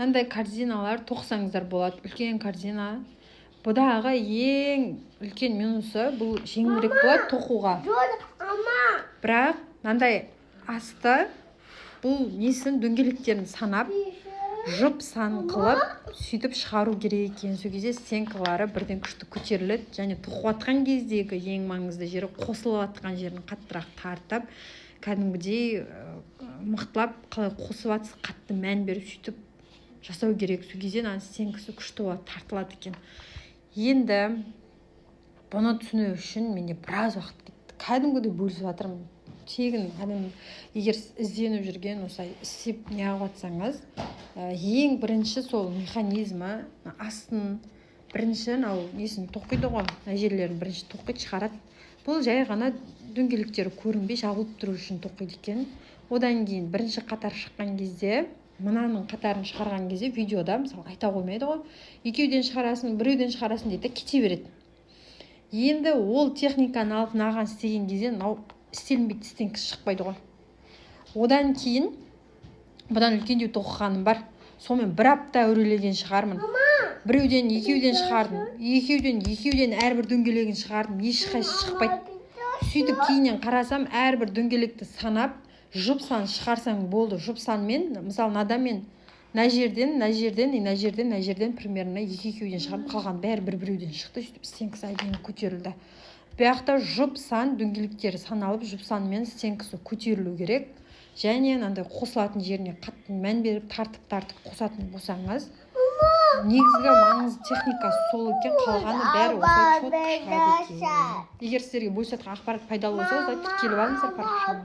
мынандай корзиналар тоқсаңыздар болады. Үлкен корзина. Бұдағы ең үлкен минусы бұл жеңілірек болады тоқуға. Бірақ мынандай асты бұл несін дөңгелектерін санап, жұп сан қылып, сөйтіп шығару керек екен. Сол кезде стенкалары бірден күшті көтеріледі, және тоқып жатқан кездегі ең маңызды жері қосылып жатқан жерін қаттырақ тартып, кәдімгідей мықтылап қалай қосып жатса қатты мән беріп сөйтіп жасау керек. Сол кезде стенкасы күшті болады, тартылады екен. Енді бұны түсіну үшін менде біраз уақыт кетті. Кәдімгідей бөлісіп жатырмын. Тегін егер ізденіп жүрген осылай істеп неғып жатсаңыз, ең бірінші сол механизмі астын бірінші несін тоқиды ғой, жерлерін бірінші тоқиды, шығарады. Бұл жай ғана дөңгелектері көрінбей жабылып тұру үшін тоқиды екен. Одан кейін бірінші қатар шыққан кезде, мынаның қатарын шығарған кезде видеода мысалы айта қоймайды ғой, екеуден шығарасын, біреуден шығарасын дейді, кете береді. Енді ол техниканы алып мынаған істеген кезде мынау істелінбейді, стенкасы шықпайды ғой. Одан кейін бұдан үлкендеу тоқығаным бар. Сонымен бір апта өрелеген шығармын. Біреуден, екеуден шығардым. Екеуден әрбір дөңгелегін шығардым. Ешқайсысы шықпайды. Сөйтіп кейіннен қарасам, әрбір дөңгелекті санап, жұп сан шығарсаң болды. Жұп санмен, мысалы надамен мына жерден примерно екеуден шығардым. Қалған бәрі біреуден шықты. Сөйтіп стенкасы әдемі көтерілді. Бұяқта жұп сан дөңгелектері саналып, жұп санмен стенкасы көтерілу керек. Және мынандай қосылатын жеріне қатты мән беріп тартып қосатын болсаңыз, негізгі маңызды техникасы сол екен, қалғаны бәрі осылай чот шығады екен. Егер сіздерге бөлісіп жатқан ақпарат пайдалы болса, тіркеліп алыңыздар парақшама.